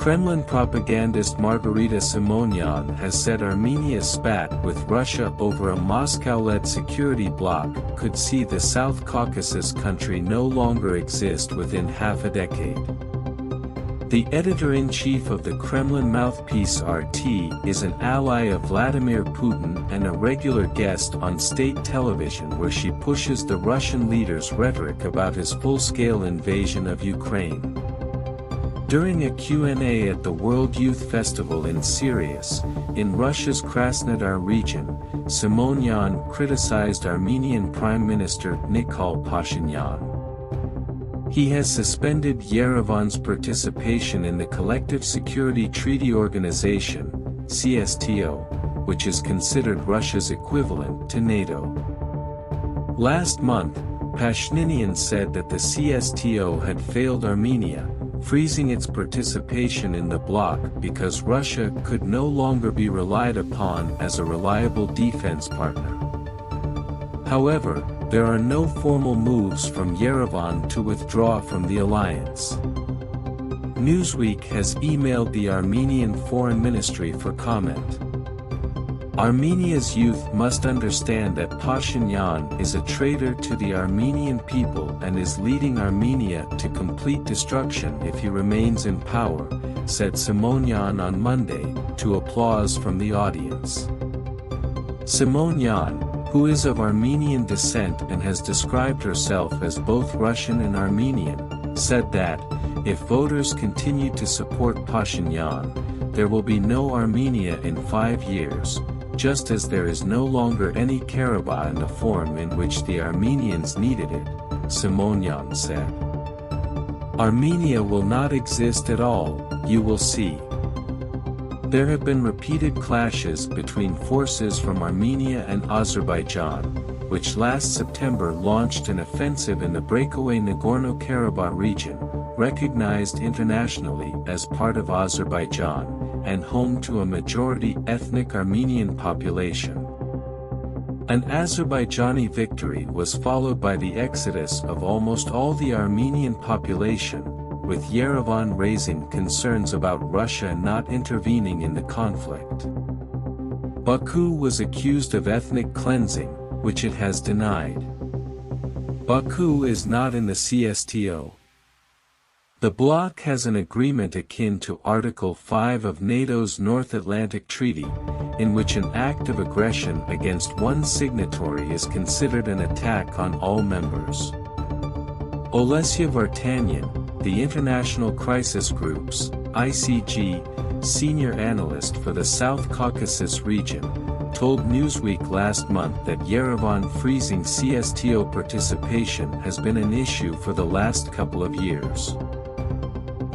Kremlin propagandist Margarita Simonyan has said Armenia's spat with Russia over a Moscow-led security bloc could see the South Caucasus country no longer exist within half a decade. The editor-in-chief of the Kremlin mouthpiece RT is an ally of Vladimir Putin and a regular guest on state television where she pushes the Russian leader's rhetoric about his full-scale invasion of Ukraine. During a Q&A at the World Youth Festival in Sirius, in Russia's Krasnodar region, Simonyan criticized Armenian Prime Minister Nikol Pashinyan. He has suspended Yerevan's participation in the Collective Security Treaty Organization, CSTO, which is considered Russia's equivalent to NATO. Last month, Pashinyan said that the CSTO had failed Armenia, freezing its participation in the bloc because Russia could no longer be relied upon as a reliable defense partner. However, there are no formal moves from Yerevan to withdraw from the alliance. Newsweek has emailed the Armenian Foreign Ministry for comment. Armenia's youth must understand that Pashinyan is a traitor to the Armenian people and is leading Armenia to complete destruction if he remains in power, said Simonyan on Monday, to applause from the audience. Simonyan, who is of Armenian descent and has described herself as both Russian and Armenian, said that, if voters continue to support Pashinyan, there will be no Armenia in 5 years, just as there is no longer any Karabakh in the form in which the Armenians needed it, Simonyan said. Armenia will not exist at all, you will see. There have been repeated clashes between forces from Armenia and Azerbaijan, which last September launched an offensive in the breakaway Nagorno-Karabakh region, recognized internationally as part of Azerbaijan, and home to a majority ethnic Armenian population. An Azerbaijani victory was followed by the exodus of almost all the Armenian population, with Yerevan raising concerns about Russia not intervening in the conflict. Baku was accused of ethnic cleansing, which it has denied. Baku is not in the CSTO. The bloc has an agreement akin to Article 5 of NATO's North Atlantic Treaty, in which an act of aggression against one signatory is considered an attack on all members. Olesya Vartanyan, the International Crisis Group's (ICG) senior analyst for the South Caucasus region, told Newsweek last month that Yerevan freezing CSTO participation has been an issue for the last couple of years.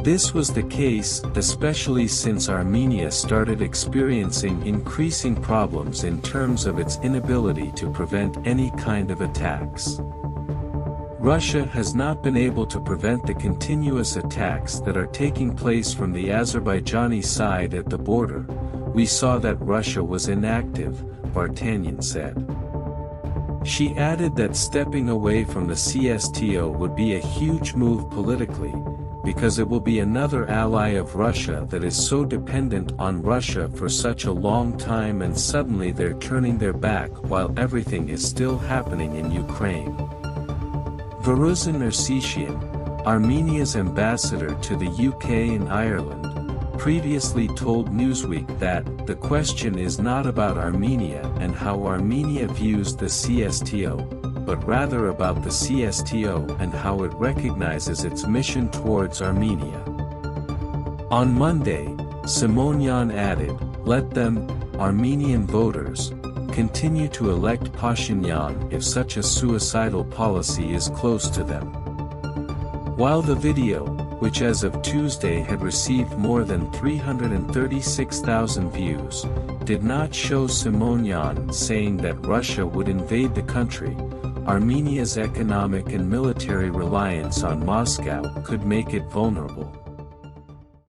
This was the case especially since Armenia started experiencing increasing problems in terms of its inability to prevent any kind of attacks. Russia has not been able to prevent the continuous attacks that are taking place from the Azerbaijani side at the border. We saw that Russia was inactive, Vartanyan said. She added that stepping away from the CSTO would be a huge move politically, because it will be another ally of Russia that is so dependent on Russia for such a long time, and suddenly they're turning their back while everything is still happening in Ukraine. Varuzhan Nersesyan, Armenia's ambassador to the UK and Ireland, previously told Newsweek that the question is not about Armenia and how Armenia views the CSTO, but rather about the CSTO and how it recognizes its mission towards Armenia. On Monday, Simonyan added, "Let them, Armenian voters, continue to elect Pashinyan if such a suicidal policy is close to them." While the video, which as of Tuesday had received more than 336,000 views, did not show Simonyan saying that Russia would invade the country, Armenia's economic and military reliance on Moscow could make it vulnerable.